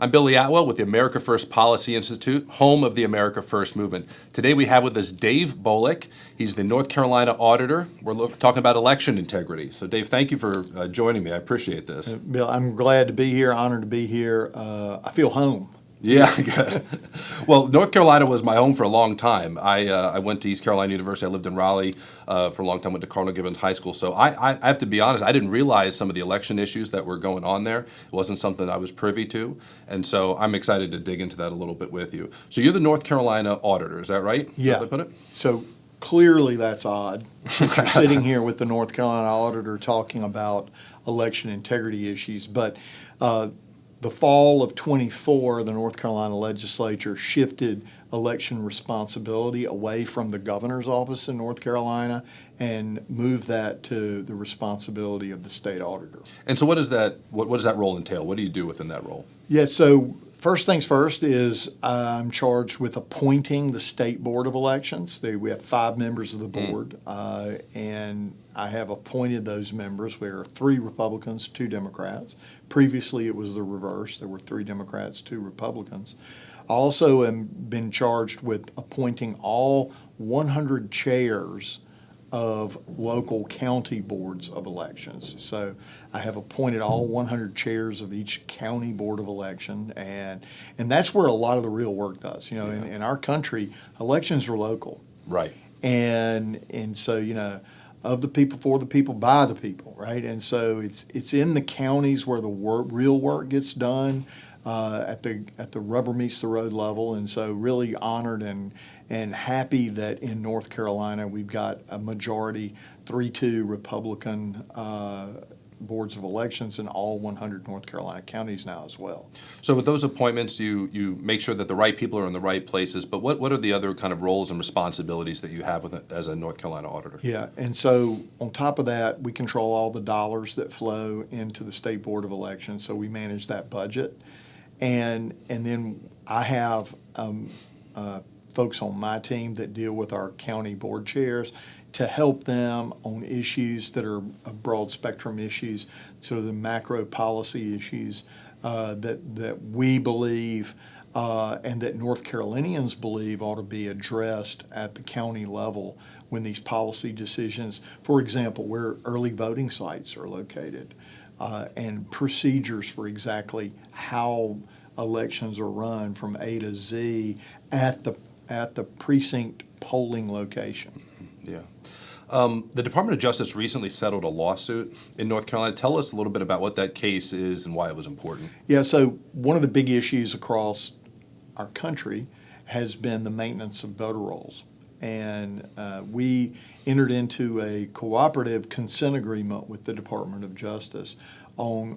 I'm Billy Atwell with the America First Policy Institute, home of the America First movement. Today we have with us Dave Bolick. He's the North Carolina Auditor. We're talking about election integrity. So Dave, thank you for joining me. I appreciate this. Bill, I'm glad to be here, honored to be here. I feel home. Yeah, good. Well, North Carolina was my home for a long time. I went to East Carolina University. I lived in Raleigh for a long time, went to Cardinal Gibbons High School. So I have to be honest, I didn't realize some of the election issues that were going on there. It wasn't something I was privy to. And so I'm excited to dig into that a little bit with you. So you're the North Carolina Auditor, is that right? Yeah. How did I put it? So clearly that's odd. You're sitting here with the North Carolina Auditor talking about election integrity issues. But the fall of '24, the North Carolina legislature shifted election responsibility away from the governor's office in North Carolina and moved that to the responsibility of the state auditor. And so what does that role entail? What do you do within that role? Yeah, so first things first is I'm charged with appointing the State Board of Elections. We have 5 members of the board, and I have appointed those members. We are 3 Republicans, 2 Democrats. Previously, it was the reverse. There were 3 Democrats, 2 Republicans. I also have been charged with appointing all 100 chairs of local county boards of elections. So I have appointed all 100 chairs of each county board of election, and that's where a lot of the real work does. You know, in our country, elections are local. Right. And so, you know, of the people, for the people, by the people, right? And so it's in the counties where the real work gets done at the rubber meets the road level. And so really honored and happy that in North Carolina we've got a majority 3-2 Republican boards of elections in all 100 North Carolina counties now as well. So with those appointments, you make sure that the right people are in the right places, but what are the other kind of roles and responsibilities that you have as a North Carolina auditor? Yeah, and so on top of that, we control all the dollars that flow into the State Board of Elections, so we manage that budget. And then I have folks on my team that deal with our county board chairs to help them on issues that are broad spectrum issues, sort of the macro policy issues that we believe and that North Carolinians believe ought to be addressed at the county level when these policy decisions, for example, where early voting sites are located and procedures for exactly how elections are run from A to Z at the precinct polling location. Yeah. The Department of Justice recently settled a lawsuit in North Carolina. Tell us a little bit about what that case is and why it was important. Yeah, so one of the big issues across our country has been the maintenance of voter rolls. And we entered into a cooperative consent agreement with the Department of Justice on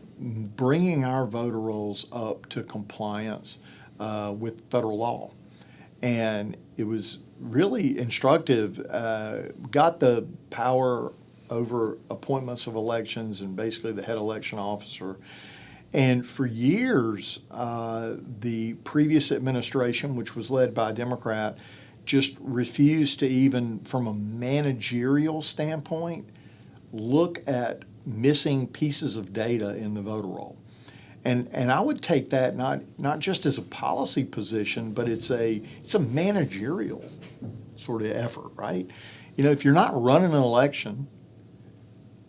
bringing our voter rolls up to compliance with federal law. And it was really instructive, got the power over appointments of elections and basically the head election officer. And for years, the previous administration, which was led by a Democrat, just refused to even, from a managerial standpoint, look at missing pieces of data in the voter roll. And I would take that not just as a policy position, but it's a managerial sort of effort, right? You know, if you're not running an election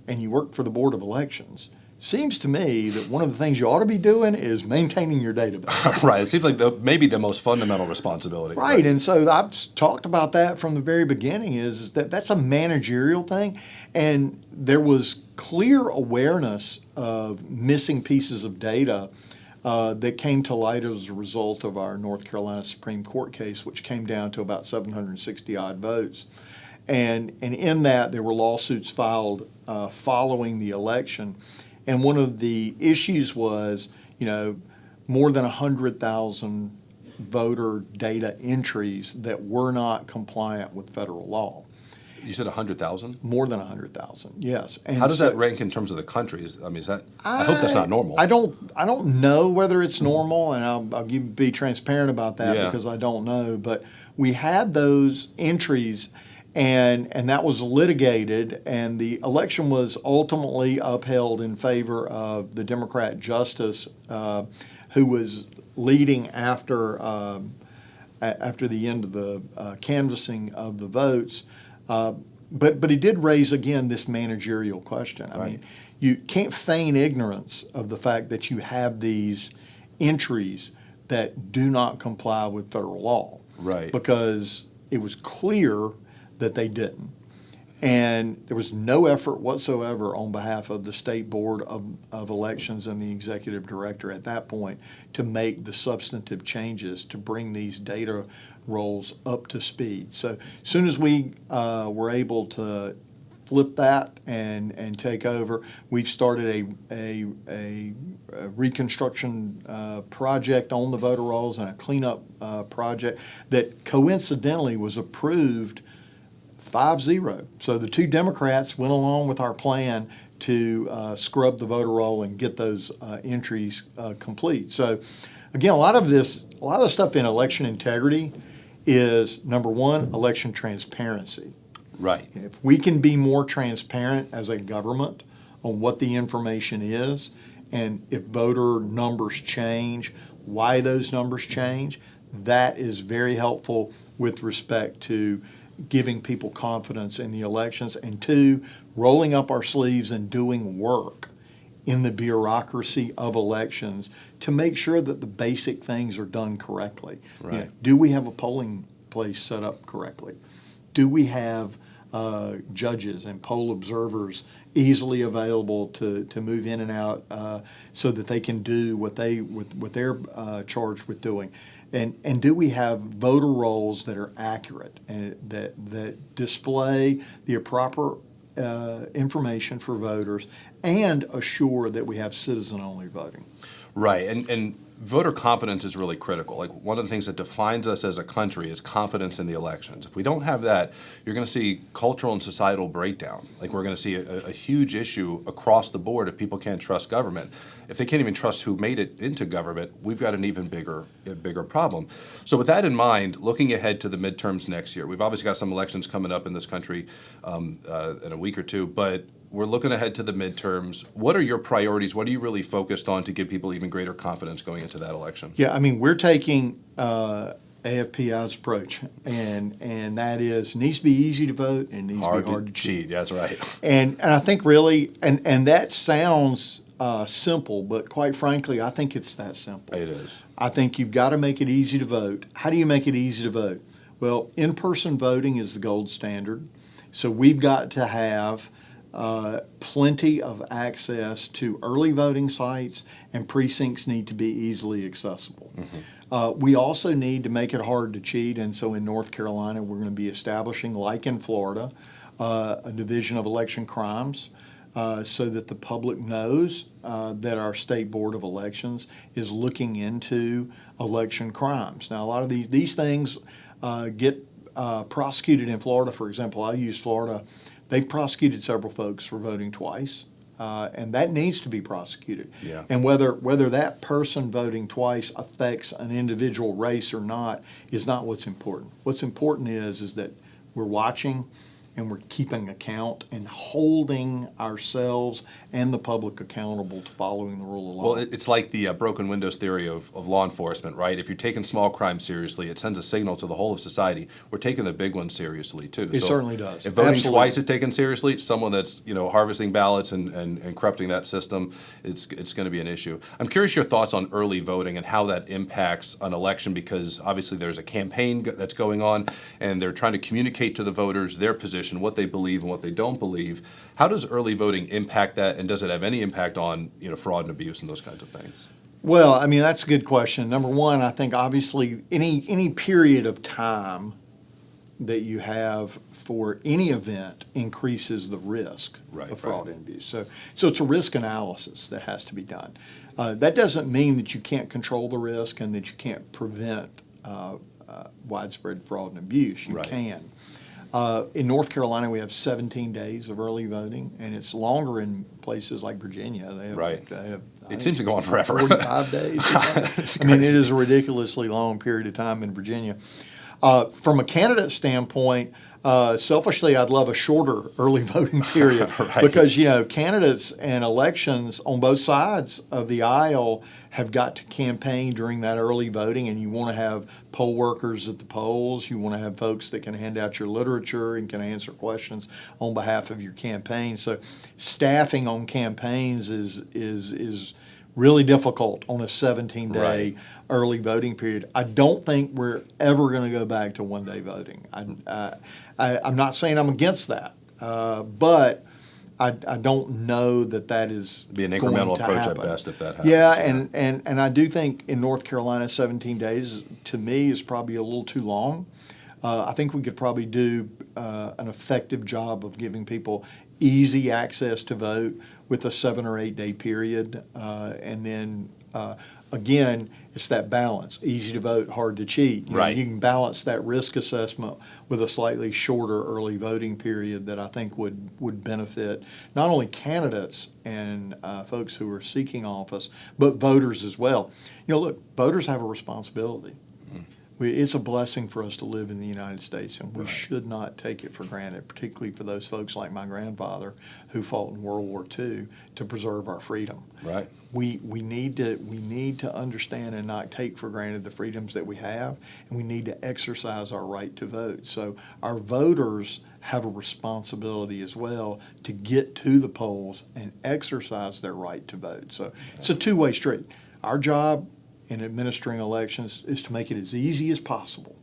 and you work for the Board of Elections, seems to me that one of the things you ought to be doing is maintaining your database. Right. It seems like maybe the most fundamental responsibility. Right. And so I've talked about that from the very beginning is that that's a managerial thing. And there was clear awareness of missing pieces of data that came to light as a result of our North Carolina Supreme Court case, which came down to about 760 odd votes. And in that, there were lawsuits filed following the election. And one of the issues was, you know, more than 100,000 voter data entries that were not compliant with federal law. You said 100,000? More than 100,000, yes. And how does that rank in terms of the country? I mean, I hope that's not normal. I don't know whether it's normal, and I'll be transparent about that because I don't know. But we had those entries. And that was litigated, and the election was ultimately upheld in favor of the Democrat justice who was leading after the end of the canvassing of the votes. But he did raise, again, this managerial question. I mean, you can't feign ignorance of the fact that you have these entries that do not comply with federal law. Right. Because it was clear that they didn't. And there was no effort whatsoever on behalf of the State Board of Elections and the executive director at that point to make the substantive changes to bring these data rolls up to speed. So as soon as we were able to flip that and take over, we've started a reconstruction project on the voter rolls and a cleanup project that coincidentally was approved 5-0. So the two Democrats went along with our plan to scrub the voter roll and get those entries complete. So again, a lot of the stuff in election integrity is, number one, election transparency. Right. If we can be more transparent as a government on what the information is, and if voter numbers change, why those numbers change, that is very helpful with respect to giving people confidence in the elections, and two, rolling up our sleeves and doing work in the bureaucracy of elections to make sure that the basic things are done correctly. Right. You know, do we have a polling place set up correctly? Do we have judges and poll observers easily available to move in and out so that they can do what they're charged with doing? And do we have voter rolls that are accurate and that display the proper information for voters and assure that we have citizen-only voting? Right, and voter confidence is really critical. Like, one of the things that defines us as a country is confidence in the elections. If we don't have that, you're going to see cultural and societal breakdown. Like, we're going to see a huge issue across the board if people can't trust government. If they can't even trust who made it into government, we've got an even bigger problem. So with that in mind, looking ahead to the midterms next year, we've obviously got some elections coming up in this country in a week or two, but we're looking ahead to the midterms. What are your priorities? What are you really focused on to give people even greater confidence going into that election? Yeah, I mean, we're taking AFPI's approach, and that is, it needs to be easy to vote and it needs to be hard to cheat. Yeah, that's right. And I think really, and that sounds simple, but quite frankly, I think it's that simple. It is. I think you've got to make it easy to vote. How do you make it easy to vote? Well, in-person voting is the gold standard. So we've got to have plenty of access to early voting sites, and precincts need to be easily accessible. Mm-hmm. We also need to make it hard to cheat, and so in North Carolina we're going to be establishing, like in Florida, a division of election crimes so that the public knows that our State Board of Elections is looking into election crimes. Now, a lot of these things get prosecuted in Florida. For example, I use Florida. They've prosecuted several folks for voting twice, and that needs to be prosecuted. Yeah. And whether that person voting twice affects an individual race or not is not what's important. What's important is that we're watching and we're keeping account and holding ourselves and the public accountable to following the rule of law. Well, it's like the broken windows theory of law enforcement, right? If you're taking small crimes seriously, it sends a signal to the whole of society. We're taking the big ones seriously, too. It certainly does. If voting Absolutely. twice is taken seriously, someone that's harvesting ballots and corrupting that system, it's going to be an issue. I'm curious your thoughts on early voting and how that impacts an election, because obviously there's a campaign that's going on, and they're trying to communicate to the voters their position, what they believe and what they don't believe. How does early voting impact that, and does it have any impact on fraud and abuse and those kinds of things? Well, I mean, that's a good question. Number one, I think obviously any period of time that you have for any event increases the risk of fraud and abuse. So it's a risk analysis that has to be done. That doesn't mean that you can't control the risk and that you can't prevent widespread fraud and abuse. You can. In North Carolina, we have 17 days of early voting, and it's longer in places like Virginia. They have it seems to go on forever. 45 days. I mean, it is a ridiculously long period of time in Virginia. From a candidate standpoint, Selfishly, I'd love a shorter early voting period Right. because, candidates and elections on both sides of the aisle have got to campaign during that early voting, and you want to have poll workers at the polls. You want to have folks that can hand out your literature and can answer questions on behalf of your campaign. So staffing on campaigns is really difficult on a 17-day Right. early voting period. I don't think we're ever going to go back to one-day voting. I'm not saying I'm against that, but I don't know that is Be an going incremental to approach happen. at best if that happens. Yeah, and I do think in North Carolina, 17 days to me is probably a little too long. I think we could probably do an effective job of giving people easy access to vote with a 7 or 8 day period, and then again, it's that balance: easy to vote, hard to cheat. Right. You can balance that risk assessment with a slightly shorter early voting period that I think would benefit not only candidates and folks who are seeking office, but voters as well. Look, voters have a responsibility. It's a blessing for us to live in the United States, and we should not take it for granted, particularly for those folks like my grandfather who fought in World War II to preserve our freedom. Right. We need to understand and not take for granted the freedoms that we have, and we need to exercise our right to vote. So our voters have a responsibility as well to get to the polls and exercise their right to vote. So it's a two-way street. Our job in administering elections is to make it as easy as possible.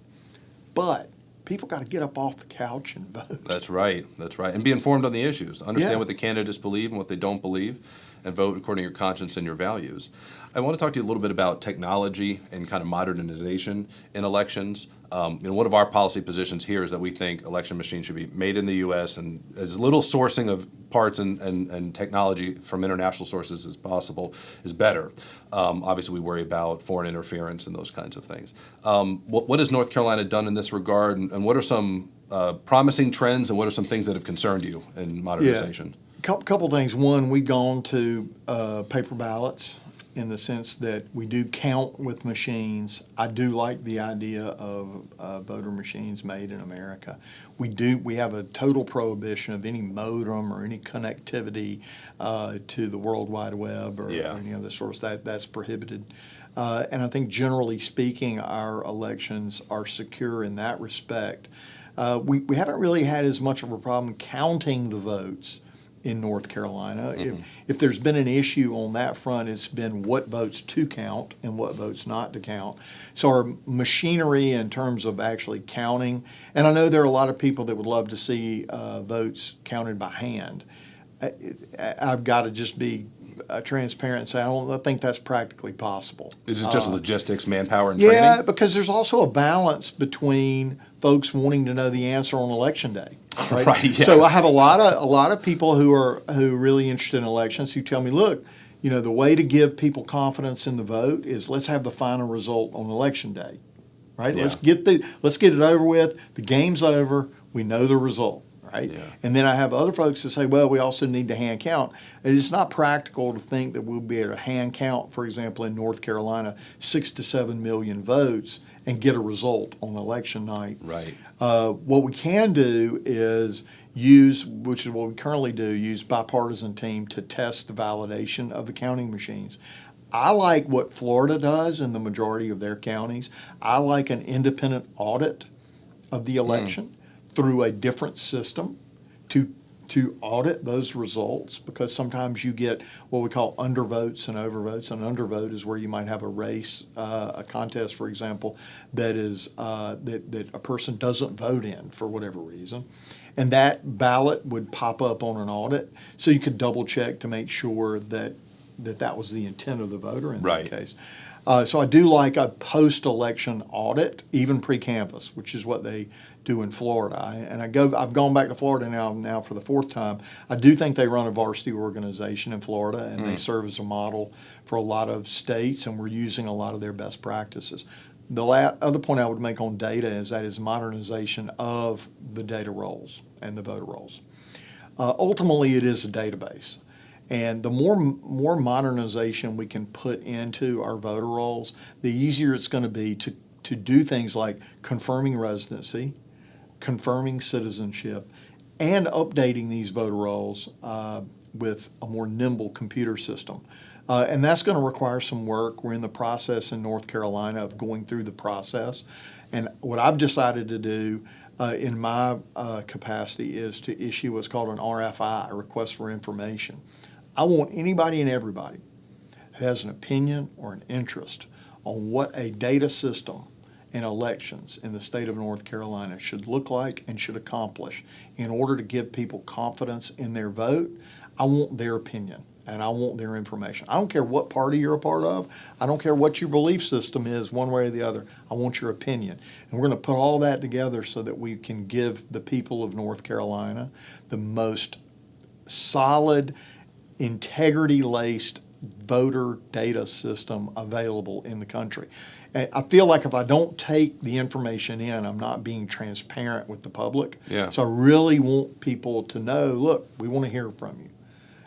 But people got to get up off the couch and vote. That's right. That's right. And be informed on the issues. Understand Yeah. what the candidates believe and what they don't believe, and vote according to your conscience and your values. I want to talk to you a little bit about technology and kind of modernization in elections. One of our policy positions here is that we think election machines should be made in the U.S. and as little sourcing of parts and technology from international sources as possible is better. Obviously, we worry about foreign interference and those kinds of things. What has North Carolina done in this regard, and what are some promising trends, and what are some things that have concerned you in modernization? Couple things. One, we've gone to paper ballots in the sense that we do count with machines. I do like the idea of voter machines made in America. We have a total prohibition of any modem or any connectivity to the World Wide Web or any other source. That's prohibited. And I think generally speaking, our elections are secure in that respect. We haven't really had as much of a problem counting the votes in North Carolina. Mm-hmm. If there's been an issue on that front, it's been what votes to count and what votes not to count. So our machinery in terms of actually counting, and I know there are a lot of people that would love to see votes counted by hand. I've got to just be transparent and say I don't think that's practically possible. Is it just logistics, manpower, and training? Yeah, because there's also a balance between folks wanting to know the answer on Election Day. Right? Right, yeah. So I have a lot of people who are really interested in elections who tell me, look, the way to give people confidence in the vote is let's have the final result on Election Day, right? Yeah. Let's get it over with. The game's over. We know the result, right? Yeah. And then I have other folks that say, well, we also need to hand count. It's not practical to think that we'll be able to hand count, for example, in North Carolina, 6 to 7 million votes and get a result on election night. Right. What we can do is use, which is what we currently do, use bipartisan team to test the validation of the counting machines. I like what Florida does in the majority of their counties. I like an independent audit of the election through a different system to audit those results, because sometimes you get what we call undervotes and overvotes. An undervote is where you might have a race, a contest, for example, that is that a person doesn't vote in for whatever reason, and that ballot would pop up on an audit, so you could double check to make sure that was the intent of the voter in that case. So I do like a post-election audit, even pre-canvass, which is what they do in Florida. I've gone back to Florida now for the fourth time. I do think they run a varsity organization in Florida, and they serve as a model for a lot of states, and we're using a lot of their best practices. The other point I would make on data is that is modernization of the data rolls and the voter rolls. Ultimately, it is a database. And the more modernization we can put into our voter rolls, the easier it's going to be to do things like confirming residency, confirming citizenship, and updating these voter rolls with a more nimble computer system. And that's going to require some work. We're in the process in North Carolina of going through the process. And what I've decided to do in my capacity is to issue what's called an RFI, a request for information. I want anybody and everybody who has an opinion or an interest on what a data system in elections in the state of North Carolina should look like and should accomplish in order to give people confidence in their vote. I want their opinion and I want their information. I don't care what party you're a part of. I don't care what your belief system is one way or the other. I want your opinion. And we're going to put all that together so that we can give the people of North Carolina the most solid, integrity-laced voter data system available in the country. And I feel like if I don't take the information in, I'm not being transparent with the public. Yeah. So I really want people to know, look, we want to hear from you.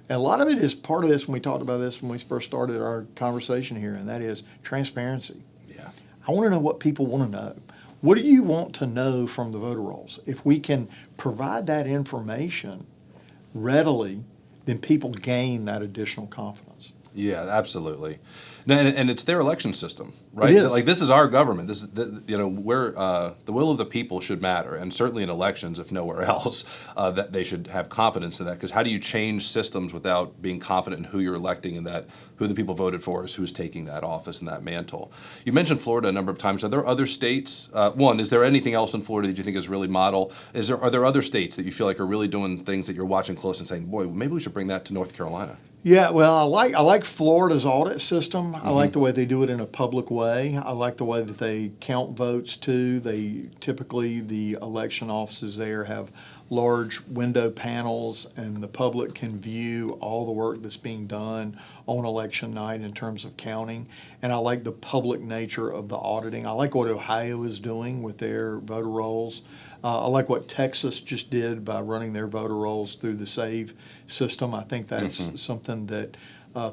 And a lot of it is part of this when we talked about this when we first started our conversation here, and that is transparency. Yeah. I want to know what people want to know. What do you want to know from the voter rolls? If we can provide that information readily, then people gain that additional confidence. Yeah, absolutely. No, and it's their election system, right? It is. Like, this is our government. This is where the will of the people should matter, and certainly in elections, if nowhere else, that they should have confidence in that. Because how do you change systems without being confident in who you're electing and that who the people voted for is who's taking that office and that mantle? You mentioned Florida a number of times. Are there other states? One, is there anything else in Florida that you think is really model? Are there other states that you feel like are really doing things that you're watching close and saying, boy, maybe we should bring that to North Carolina? Yeah, well, I like Florida's audit system. I like the way they do it in a public way. I like the way that they count votes too. They typically, the election offices there have large window panels and the public can view all the work that's being done on election night in terms of counting. And I like the public nature of the auditing. I like what Ohio is doing with their voter rolls. I like what Texas just did by running their voter rolls through the SAVE system. I think that's something that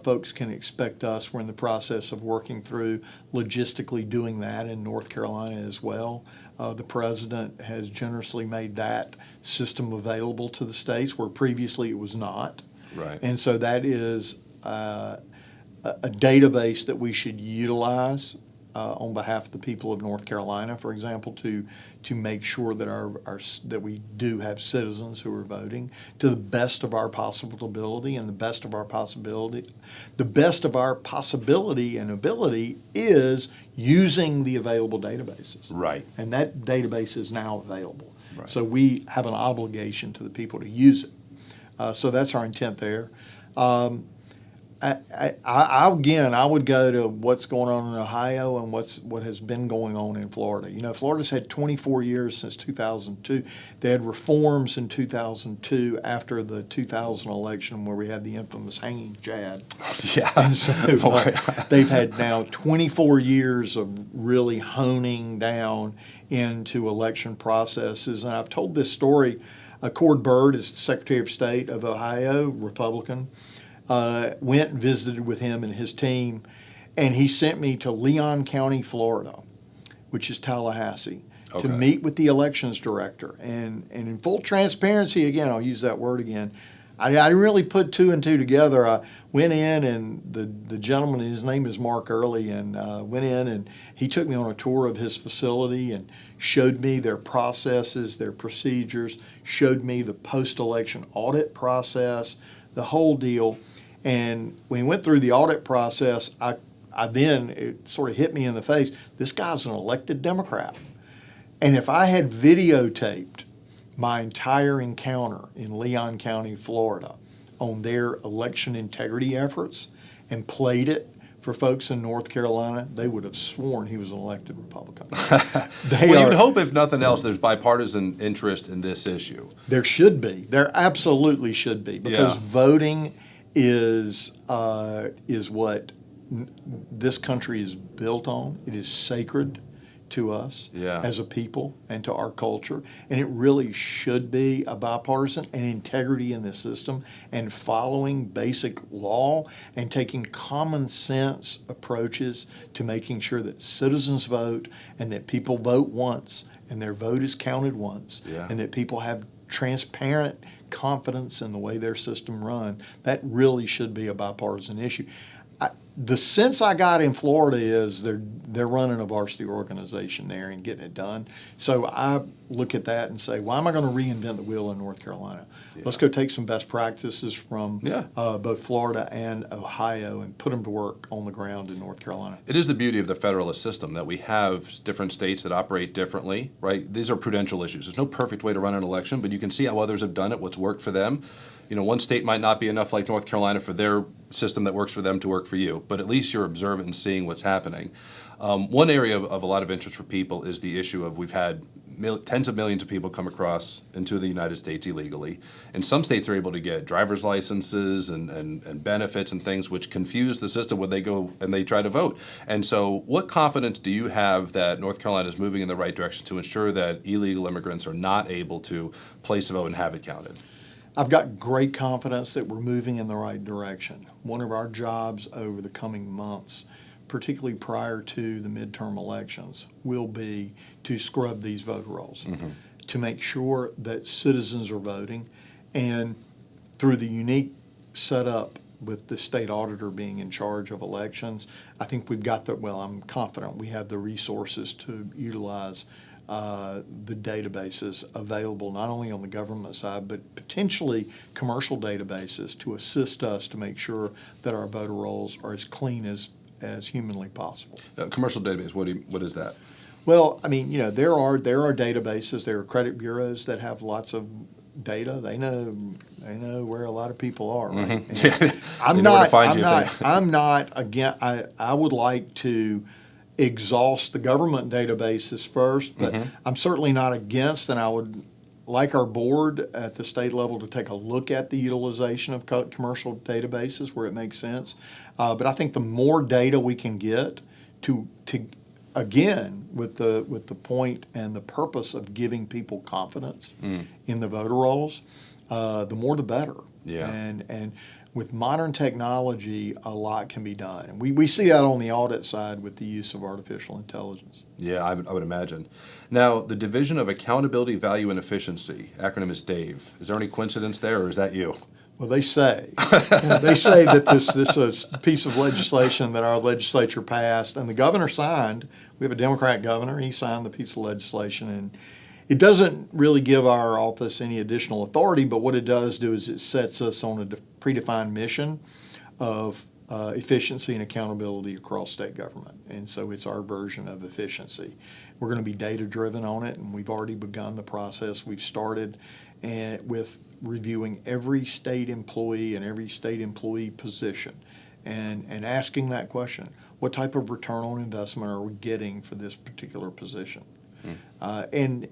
folks can expect us. We're in the process of working through logistically doing that in North Carolina as well. The president has generously made that system available to the states where previously it was not. Right. And so that is a database that we should utilize on behalf of the people of North Carolina, for example, to make sure that that we do have citizens who are voting to the best of our possible ability, and the best of our possibility and ability is using the available databases. Right. And that database is now available. Right. So we have an obligation to the people to use it. So that's our intent there. I would go to what's going on in Ohio and what has been going on in Florida. You know, Florida's had 24 years since 2002. They had reforms in 2002 after the 2000 election where we had the infamous hanging Chad. Yeah. And so they've had now 24 years of really honing down into election processes. And I've told this story. Cord Byrd is Secretary of State of Ohio, Republican. Went and visited with him and his team, and he sent me to Leon County, Florida, which is Tallahassee, to meet with the elections director. And in full transparency, again, I'll use that word again, I really put two and two together. I went in, and the gentleman, his name is Mark Early, and went in, and he took me on a tour of his facility and showed me their processes, their procedures, showed me the post-election audit process, the whole deal. And when we went through the audit process, it sort of hit me in the face. This guy's an elected Democrat. And if I had videotaped my entire encounter in Leon County, Florida, on their election integrity efforts and played it for folks in North Carolina, they would have sworn he was an elected Republican. Well, you'd hope, if nothing else, there's bipartisan interest in this issue. There should be. There absolutely should be, because voting is what this country is built on. It is sacred to us Yeah. as a people and to our culture. And it really should be a bipartisan and integrity in the system and following basic law and taking common sense approaches to making sure that citizens vote and that people vote once and their vote is counted once Yeah. and that people have transparent confidence in the way their system runs. That really should be a bipartisan issue. The sense I got in Florida is they're running a varsity organization there and getting it done. So I look at that and say, why am I going to reinvent the wheel in North Carolina? Yeah. Let's go take some best practices from Yeah. both Florida and Ohio and put them to work on the ground in North Carolina. It is the beauty of the federalist system that we have different states that operate differently, right? These are prudential issues. There's no perfect way to run an election, but you can see how others have done it, what's worked for them. You know, one state might not be enough like North Carolina for their system that works for them to work for you, but at least you're observant and seeing what's happening. One area of a lot of interest for people is the issue of we've had tens of millions of people come across into the United States illegally. And some states are able to get driver's licenses and benefits and things which confuse the system when they go and they try to vote. And so what confidence do you have that North Carolina is moving in the right direction to ensure that illegal immigrants are not able to place a vote and have it counted? I've got great confidence that we're moving in the right direction. One of our jobs over the coming months, particularly prior to the midterm elections, will be to scrub these voter rolls, to make sure that citizens are voting. And through the unique setup with the state auditor being in charge of elections, I think we've got I'm confident we have the resources to utilize the databases available not only on the government side, but potentially commercial databases to assist us to make sure that our voter rolls are as clean as humanly possible. Commercial database, what is that? Well, I mean, there are databases, there are credit bureaus that have lots of data. They know where a lot of people are, right? I would like to exhaust the government databases first, but I'm certainly not against, and I would like our board at the state level to take a look at the utilization of commercial databases where it makes sense. But I think the more data we can get to again, with the point and the purpose of giving people confidence in the voter rolls, the more the better. Yeah. And with modern technology, a lot can be done. And we see that on the audit side with the use of artificial intelligence. Yeah, I would imagine. Now, the Division of Accountability, Value, and Efficiency, acronym is D.A.V.E. Is there any coincidence there, or is that you? Well, they say that this is a piece of legislation that our legislature passed, and the governor signed. We have a Democrat governor. He signed the piece of legislation, and it doesn't really give our office any additional authority, but what it does do is it sets us on a predefined mission of efficiency and accountability across state government. And so it's our version of efficiency. We're going to be data-driven on it, and we've already begun the process. We've started with reviewing every state employee and every state employee position and asking that question, what type of return on investment are we getting for this particular position? And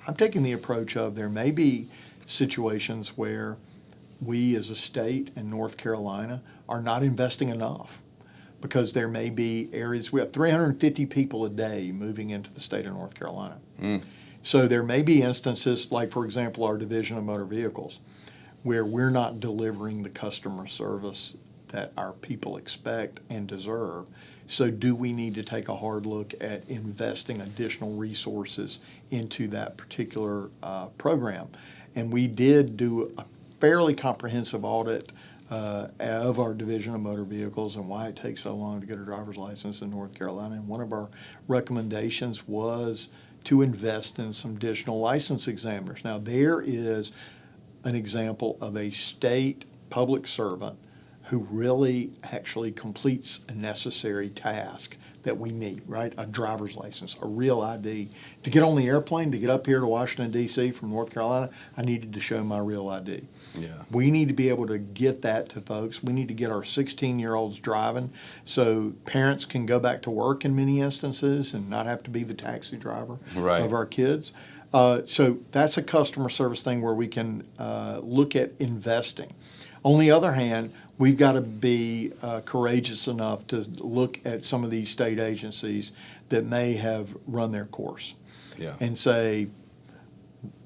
I'm taking the approach of there may be situations where we as a state in North Carolina are not investing enough because there may be areas, we have 350 people a day moving into the state of North Carolina. So there may be instances like, for example, our Division of Motor Vehicles, where we're not delivering the customer service that our people expect and deserve. So do we need to take a hard look at investing additional resources into that particular program? And we did do a fairly comprehensive audit of our Division of Motor Vehicles and why it takes so long to get a driver's license in North Carolina. And one of our recommendations was to invest in some additional license examiners. Now, there is an example of a state public servant who really actually completes a necessary task that we need, right? A driver's license, a real ID. To get on the airplane, to get up here to Washington, D.C. from North Carolina, I needed to show my real ID. Yeah. We need to be able to get that to folks. We need to get our 16-year-olds driving so parents can go back to work in many instances and not have to be the taxi driver of our kids. So that's a customer service thing where we can look at investing. On the other hand, we've got to be courageous enough to look at some of these state agencies that may have run their course and say,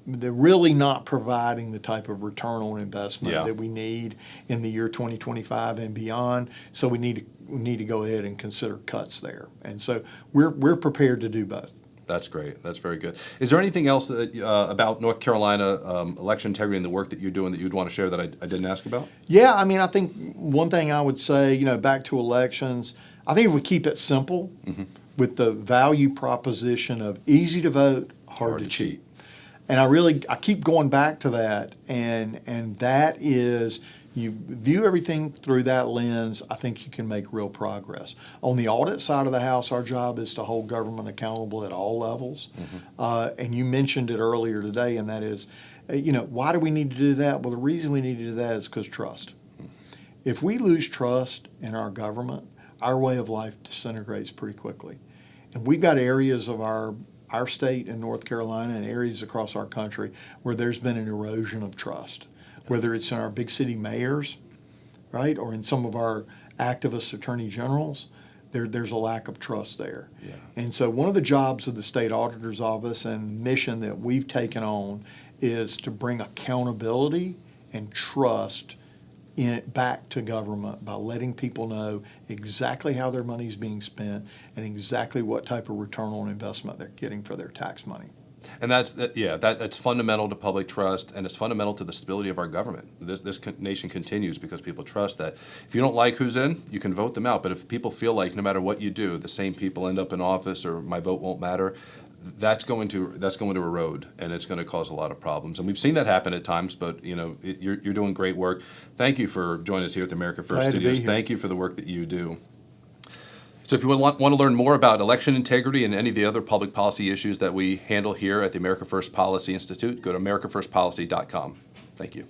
they're really not providing the type of return on investment that we need in the year 2025 and beyond. So we need to go ahead and consider cuts there. And so we're prepared to do both. That's great. That's very good. Is there anything else that, about North Carolina election integrity and the work that you're doing that you'd want to share that I didn't ask about? Yeah, I mean, I think one thing I would say, back to elections, I think if we keep it simple with the value proposition of easy to vote, hard to cheat. And I keep going back to that, and that is, you view everything through that lens, I think you can make real progress. On the audit side of the house, our job is to hold government accountable at all levels. And you mentioned it earlier today, and that is, why do we need to do that? Well, the reason we need to do that is because trust. If we lose trust in our government, our way of life disintegrates pretty quickly. And we've got areas of our state in North Carolina and areas across our country where there's been an erosion of trust, whether it's in our big city mayors, right, or in some of our activist attorney generals, there's a lack of trust there. And so one of the jobs of the State Auditor's Office and mission that we've taken on is to bring accountability and trust back to government by letting people know exactly how their money is being spent and exactly what type of return on investment they're getting for their tax money. And that's fundamental to public trust, and it's fundamental to the stability of our government. This nation continues because people trust that if you don't like who's in, you can vote them out. But if people feel like no matter what you do, the same people end up in office or my vote won't matter, that's going to erode, and it's going to cause a lot of problems. And we've seen that happen at times, but you're doing great work. Thank you for joining us here at the America First Studios. Thank you for the work that you do. So if you want to learn more about election integrity and any of the other public policy issues that we handle here at the America First Policy Institute, go to americafirstpolicy.com. Thank you.